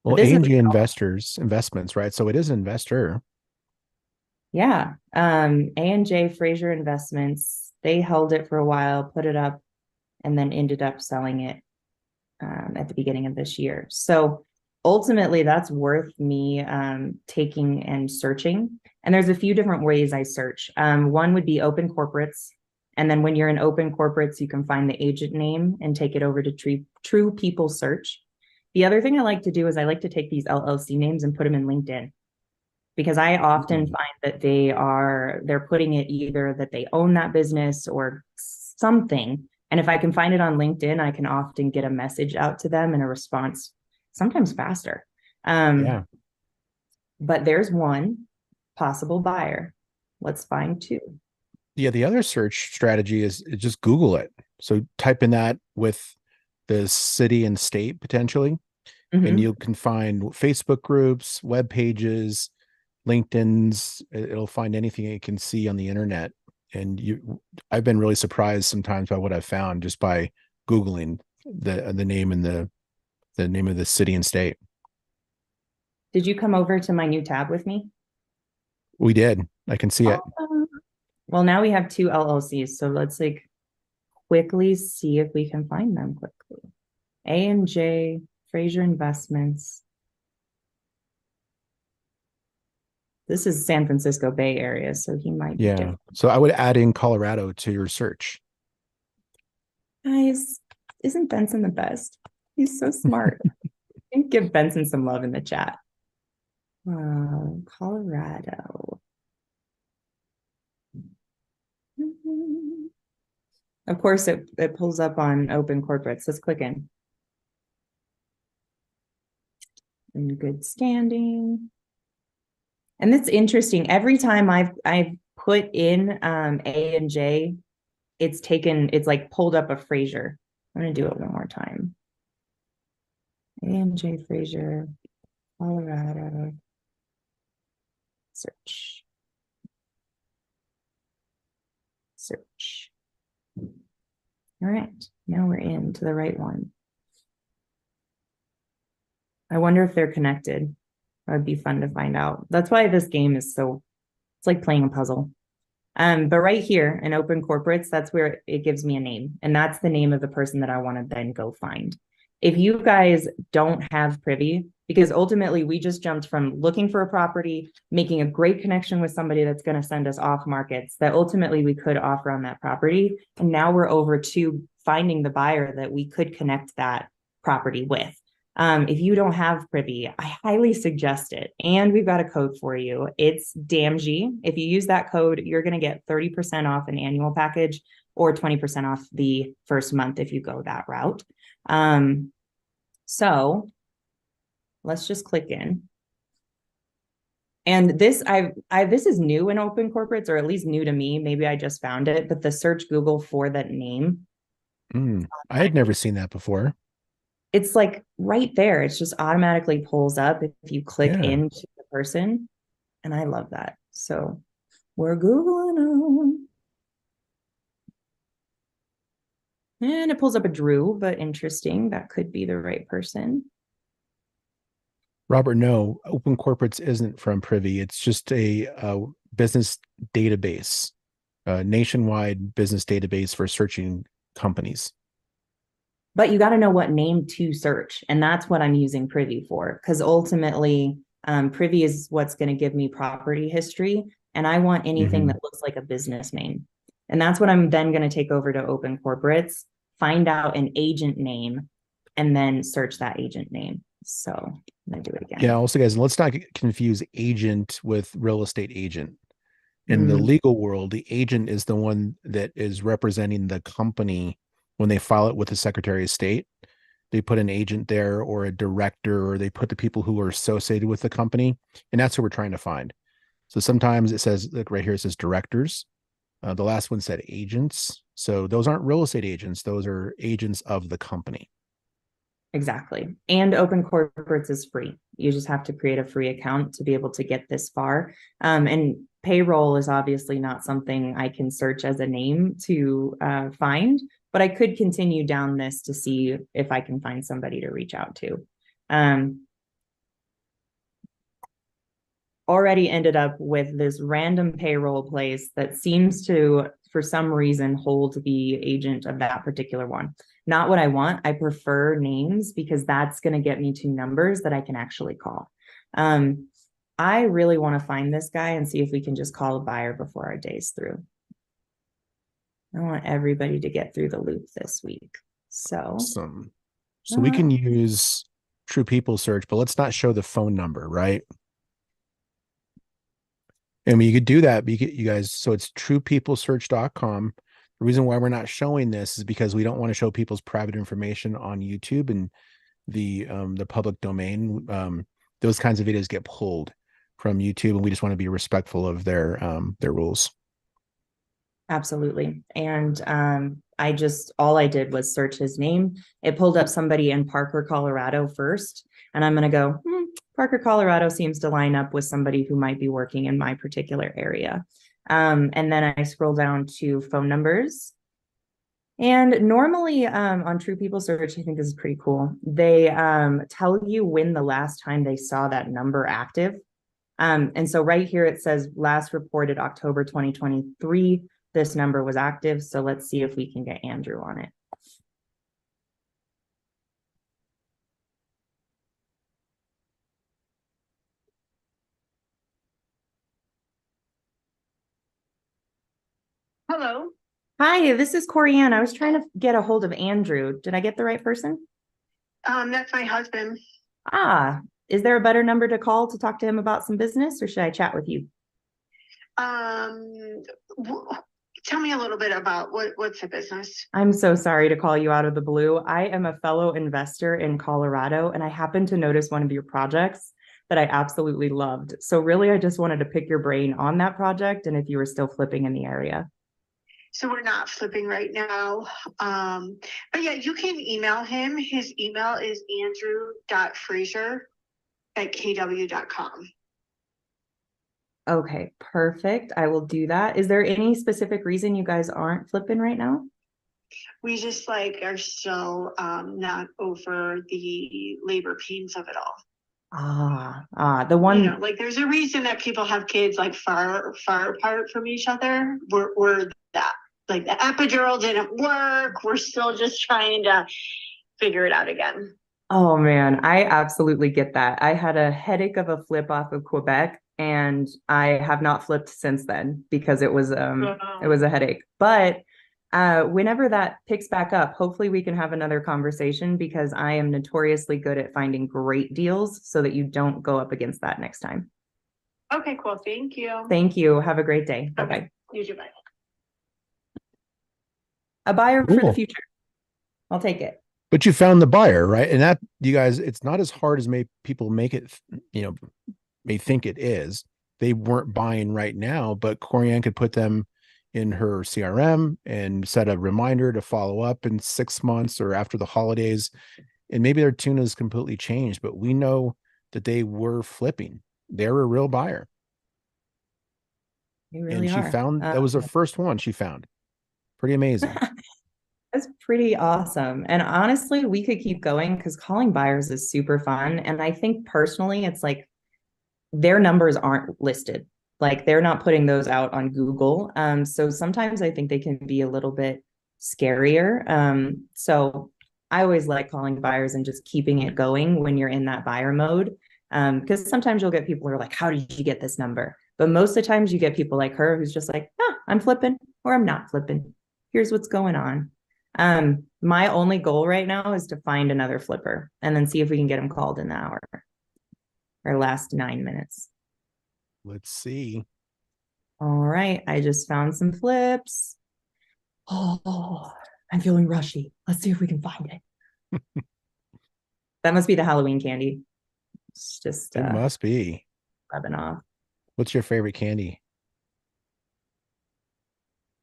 Well, A&J investments, right? So it is an investor. Yeah. A&J Fraser Investments, they held it for a while, put it up, and then ended up selling it at the beginning of this year. So ultimately, that's worth me taking and searching. And there's a few different ways I search. One would be open corporates. And then when you're in open corporates, you can find the agent name and take it over to True People Search. The other thing I like to do is I like to take these LLC names and put them in LinkedIn, because I often find that they're putting it either that they own that business or something. And if I can find it on LinkedIn, I can often get a message out to them and a response, sometimes faster. But there's one possible buyer. Let's find two. Yeah, the other search strategy is just Google it. So type in that with the city and state potentially, and you can find Facebook groups, web pages, LinkedIn's. It'll find anything it can see on the internet. And I've been really surprised sometimes by what I've found just by Googling the name and the name of the city and state. Did you come over to my new tab with me? We did. I can see it. Well, now we have two LLCs. So let's like quickly see if we can find them quickly. A&J Fraser Investments. This is San Francisco Bay Area, so he might be different. So I would add in Colorado to your search. Guys, isn't Benson the best? He's so smart. Give Benson some love in the chat. Colorado. Of course, it pulls up on open corporates. Let's click in. In good standing. And it's interesting. Every time I've put in A&J, it's like pulled up a Fraser. I'm gonna do it one more time. A&J Fraser, Colorado. Search. All right, now we're into the right one. I wonder if they're connected. That would be fun to find out. That's why this game is it's like playing a puzzle. But right here in open corporates, that's where it gives me a name. And that's the name of the person that I want to then go find. If you guys don't have Privy, because ultimately we just jumped from looking for a property, making a great connection with somebody that's going to send us off markets that ultimately we could offer on that property. And now we're over to finding the buyer that we could connect that property with. If you don't have Privy, I highly suggest it. And we've got a code for you. It's DAMG. If you use that code, you're going to get 30% off an annual package or 20% off the first month if you go that route. So let's just click in. And this, this is new in open corporates, or at least new to me. Maybe I just found it, but the search Google for that name. I had never seen that before. It's like right there. It's just automatically pulls up if you click into the person. And I love that. So we're Googling them. And it pulls up a Drew, but interesting. That could be the right person. Robert, no, open corporates isn't from Privy. It's just a business database, a nationwide business database for searching companies. But you got to know what name to search. And that's what I'm using Privy for, because ultimately Privy is what's going to give me property history. And I want anything that looks like a business name. And that's what I'm then going to take over to open corporates, find out an agent name, and then search that agent name. So I'm going to do it again. Yeah. Also, guys, let's not confuse agent with real estate agent. In the legal world, the agent is the one that is representing the company when they file it with the Secretary of State. They put an agent there or a director, or they put the people who are associated with the company. And that's who we're trying to find. So sometimes it says, like right here, it says directors. The last one said agents. So those aren't real estate agents. Those are agents of the company. Exactly. And open corporates is free. You just have to create a free account to be able to get this far. And payroll is obviously not something I can search as a name to find, but I could continue down this to see if I can find somebody to reach out to. Already ended up with this random payroll place that seems to, for some reason, hold the agent of that particular one. Not what I want. I prefer names because that's going to get me to numbers that I can actually call. I really want to find this guy and see if we can just call a buyer before our day's through. I want everybody to get through the loop this week. So awesome. So we can use True People Search, but let's not show the phone number, right? And you could do that, you guys. So it's truepeoplesearch.com. The reason why we're not showing this is because we don't want to show people's private information on YouTube and the public domain. Those kinds of videos get pulled from YouTube, and we just want to be respectful of their rules. Absolutely. And all I did was search his name. It pulled up somebody in Parker, Colorado first. And I'm going to go, Parker, Colorado seems to line up with somebody who might be working in my particular area. And then I scroll down to phone numbers. And normally on True People Search, I think this is pretty cool. They tell you when the last time they saw that number active. And so right here, it says last reported October 2023. This number was active. So let's see if we can get Andrew on it. Hello. Hi, this is Corianne. I was trying to get a hold of Andrew. Did I get the right person? That's my husband. Is there a better number to call to talk to him about some business, or should I chat with you? Tell me a little bit about what's the business. I'm so sorry to call you out of the blue. I am a fellow investor in Colorado, and I happened to notice one of your projects that I absolutely loved. So really, I just wanted to pick your brain on that project and if you were still flipping in the area. So we're not flipping right now. But yeah, you can email him. His email is andrew.fraser@kw.com. Okay, perfect. I will do that. Is there any specific reason you guys aren't flipping right now? We just are still not over the labor pains of it all. The one, You know, like there's a reason that people have kids like far apart from each other. We're that, like the epidural didn't work. We're still just trying to figure it out again. oh man, I absolutely get that. I had a headache of a flip off of Quebec, and I have not flipped since then because it was a headache. But whenever that picks back up, hopefully we can have another conversation, because I am notoriously good at finding great deals so that you don't go up against that next time. Okay, cool. Thank you. Thank you. Have a great day. Bye-bye. Okay. You too. Bye. A buyer for the Cool. future. I'll take it. But you found the buyer, right? And that, you guys, it's not as hard as people make it, may think it is. They weren't buying right now, but Corianne could put them in her CRM and set a reminder to follow up in 6 months or after the holidays. And maybe their tune has completely changed, but we know that they were flipping. They're a real buyer. They really and she are. found that was the first one she found. Pretty amazing. That's pretty awesome. And honestly, we could keep going because calling buyers is super fun. And I think personally, it's like their numbers aren't listed. Like they're not putting those out on Google. So sometimes I think they can be a little bit scarier. So I always like calling buyers and just keeping it going when you're in that buyer mode. Because sometimes you'll get people who are like, how did you get this number? But most of the times you get people like her who's just like, I'm flipping or I'm not flipping. Here's what's going on. My only goal right now is to find another flipper and then see if we can get him called in the hour. Our last 9 minutes. Let's see. All right. I just found some flips. Oh, I'm feeling rushy. Let's see if we can find it. That must be the Halloween candy. It's just it must be rubbing off. What's your favorite candy?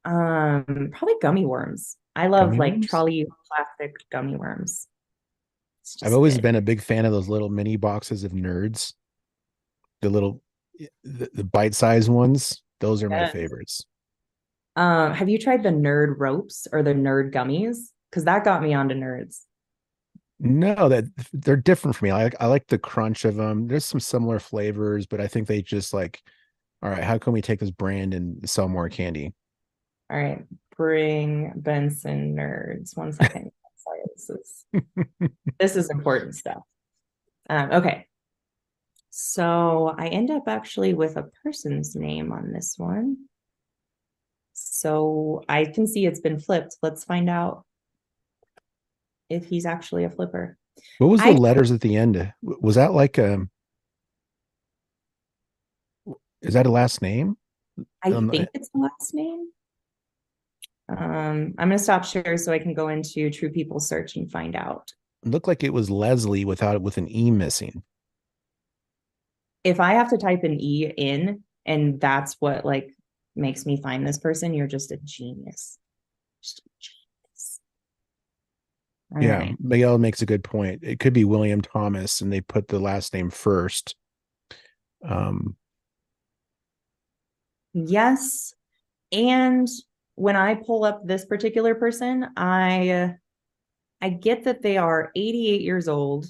Probably gummy worms. I love Gummy like worms? trolley plastic gummy worms. I've always been a big fan of those little mini boxes of Nerds. The bite-sized ones. Those are my favorites. Have you tried the Nerd ropes or the Nerd gummies? Because that got me onto Nerds. No, that they're different for me. I like the crunch of them. There's some similar flavors, but I think they just like, all right, how can we take this brand and sell more candy? All right, bring Benson Nerds. 1 second. Sorry, this is important stuff. Okay. So I end up actually with a person's name on this one. So I can see it's been flipped. Let's find out if he's actually a flipper. What was the letters at the end? Was that like is that a last name? I think it's the last name. I'm gonna stop share so I can go into True People search and find out. It looked like it was Leslie with an E missing. If I have to type an E in and that's what like makes me find this person, you're just a genius. Just a genius. Yeah, right. Miguel makes a good point. It could be William Thomas and they put the last name first. Yes. And when I pull up this particular person, I get that they are 88 years old.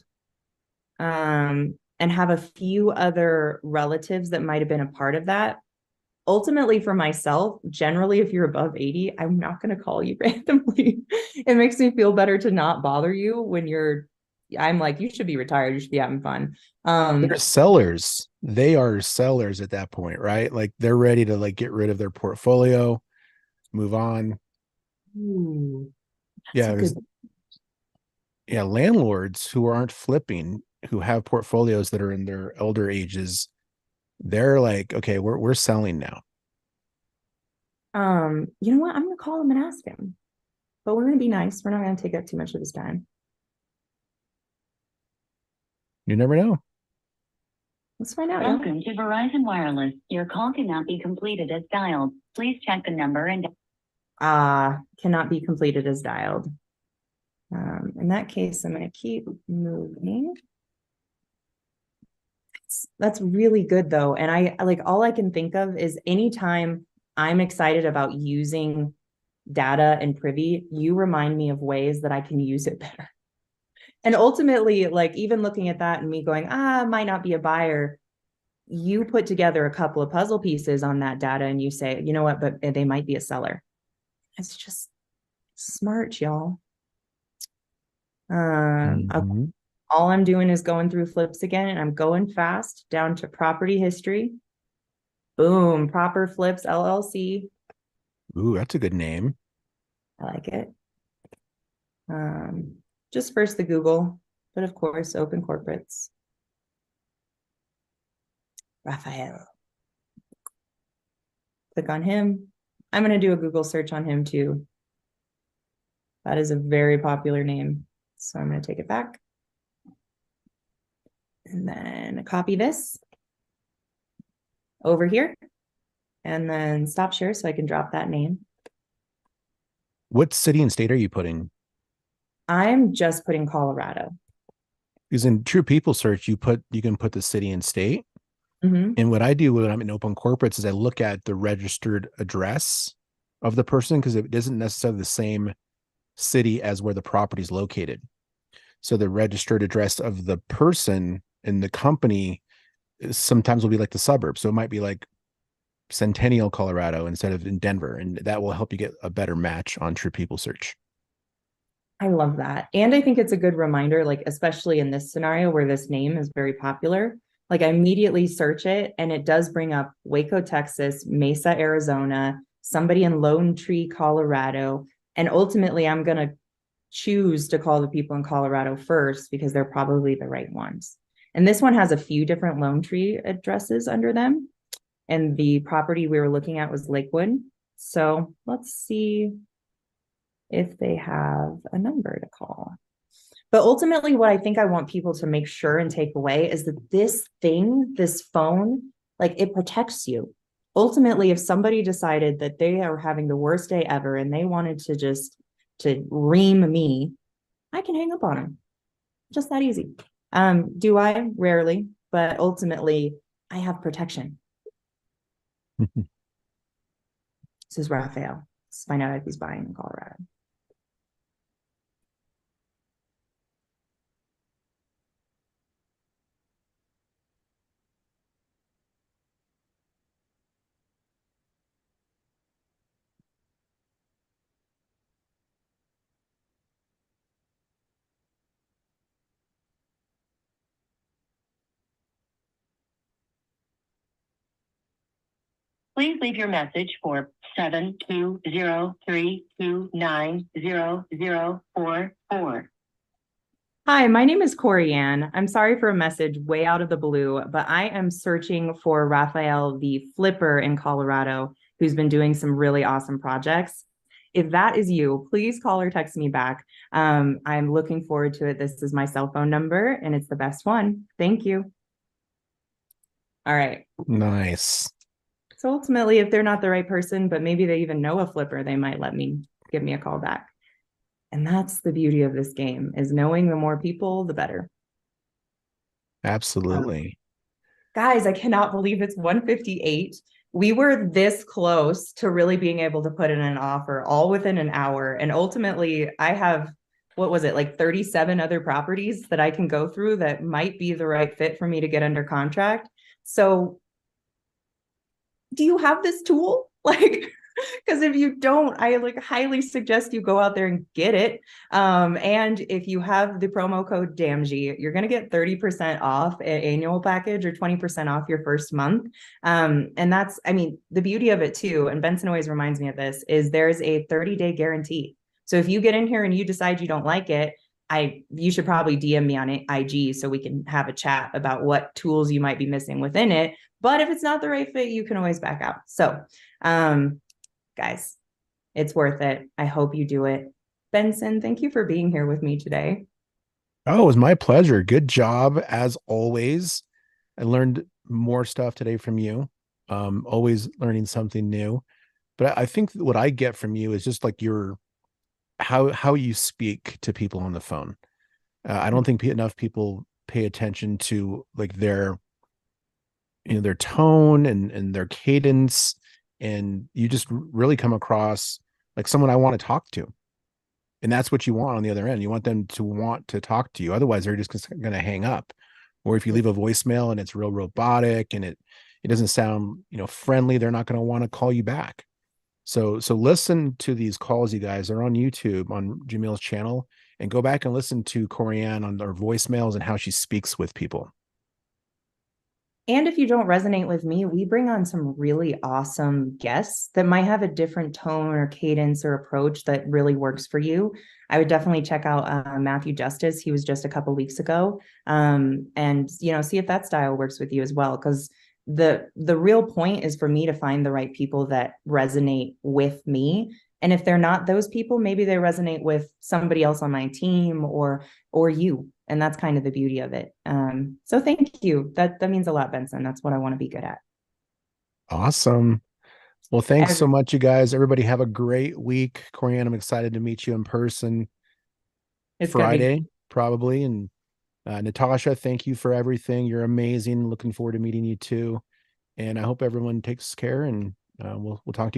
And have a few other relatives that might have been a part of that. Ultimately, for myself, generally, if you're above 80, I'm not going to call you randomly. It makes me feel better to not bother you when I'm like, you should be retired. You should be having fun. They're sellers. They are sellers at that point, right? Like they're ready to like get rid of their portfolio, move on. Ooh, yeah. Yeah. Landlords who aren't flipping, who have portfolios that are in their elder ages, they're like, okay, we're selling now. You know what? I'm gonna call him and ask him, but we're gonna be nice. We're not gonna take up too much of his time. You never know. Let's find out. Welcome to Verizon Wireless. Your call cannot be completed as dialed. Please check the number and cannot be completed as dialed. In that case, I'm gonna keep moving. That's really good though. And I like, all I can think of is anytime I'm excited about using data and Privy, you remind me of ways that I can use it better. And ultimately, like even looking at that and me going, might not be a buyer, you put together a couple of puzzle pieces on that data and you say, you know what, but they might be a seller. It's just smart, y'all. Okay. All I'm doing is going through flips again, and I'm going fast down to property history. Boom, Proper Flips LLC. Ooh, that's a good name. I like it. Just first the Google, but of course, open corporates. Raphael. Click on him. I'm going to do a Google search on him too. That is a very popular name. So I'm going to take it back. And then copy this over here. And then stop share so I can drop that name. What city and state are you putting? I'm just putting Colorado. Because in True People Search, you can put the city and state. Mm-hmm. And what I do when I'm in open corporates is I look at the registered address of the person, because it isn't necessarily the same city as where the property is located. So the registered address of the person and the company sometimes will be like the suburb. So it might be like Centennial, Colorado instead of in Denver. And that will help you get a better match on True People Search. I love that. And I think it's a good reminder, like, especially in this scenario where this name is very popular, like I immediately search it and it does bring up Waco, Texas, Mesa, Arizona, somebody in Lone Tree, Colorado. And ultimately I'm going to choose to call the people in Colorado first because they're probably the right ones. And this one has a few different Lone Tree addresses under them. And the property we were looking at was Lakewood. So let's see if they have a number to call. But ultimately, what I think I want people to make sure and take away is that this thing, this phone, like it protects you. Ultimately, if somebody decided that they are having the worst day ever and they wanted to ream me, I can hang up on them. Just that easy. Do I? Rarely, but ultimately, I have protection. This is Raphael. Let's find out if he's buying in Colorado. Please leave your message for 720-329-0044. Hi, my name is Corey Ann. I'm sorry for a message way out of the blue, but I am searching for Raphael, the flipper in Colorado, who's been doing some really awesome projects. If that is you, please call or text me back. I'm looking forward to it. This is my cell phone number, and it's the best one. Thank you. All right. Nice. So ultimately, if they're not the right person, but maybe they even know a flipper, they might give me a call back. And that's the beauty of this game, is knowing the more people, the better. Absolutely. Guys, I cannot believe it's 1:58. We were this close to really being able to put in an offer all within an hour. And ultimately, I have, what was it, like 37 other properties that I can go through that might be the right fit for me to get under contract. So do you have this tool? Like, because if you don't, I like highly suggest you go out there and get it. And if you have the promo code DAMG, you're going to get 30% off an annual package or 20% off your first month. And that's, I mean, the beauty of it too, and Benson always reminds me of this, is there's a 30-day guarantee. So if you get in here and you decide you don't like it, you should probably DM me on IG so we can have a chat about what tools you might be missing within it. But if it's not the right fit, you can always back out. So, guys, it's worth it. I hope you do it. Benson, thank you for being here with me today. Oh, it was my pleasure. Good job as always. I learned more stuff today from you. Always learning something new. But I think what I get from you is just like how you speak to people on the phone. I don't think enough people pay attention to like their tone and their cadence, and you just really come across like someone I want to talk to. And that's what you want on the other end. You want them to want to talk to you. Otherwise, they're just going to hang up. Or if you leave a voicemail and it's real robotic and it doesn't sound, friendly, they're not going to want to call you back. So listen to these calls, you guys. They're on YouTube on Jamil's channel, and go back and listen to Corianne on their voicemails and how she speaks with people. And if you don't resonate with me, we bring on some really awesome guests that might have a different tone or cadence or approach that really works for you. I would definitely check out Matthew Justice. He was just a couple weeks ago, and see if that style works with you as well. Because the real point is for me to find the right people that resonate with me. And if they're not those people, maybe they resonate with somebody else on my team or you. And that's kind of the beauty of it. So thank you. That means a lot, Benson. That's what I want to be good at. Awesome. Well, thanks so much, you guys. Everybody have a great week. Corianne, I'm excited to meet you in person. It's Friday, probably. And Natasha, thank you for everything. You're amazing. Looking forward to meeting you too. And I hope everyone takes care, and we'll talk to you.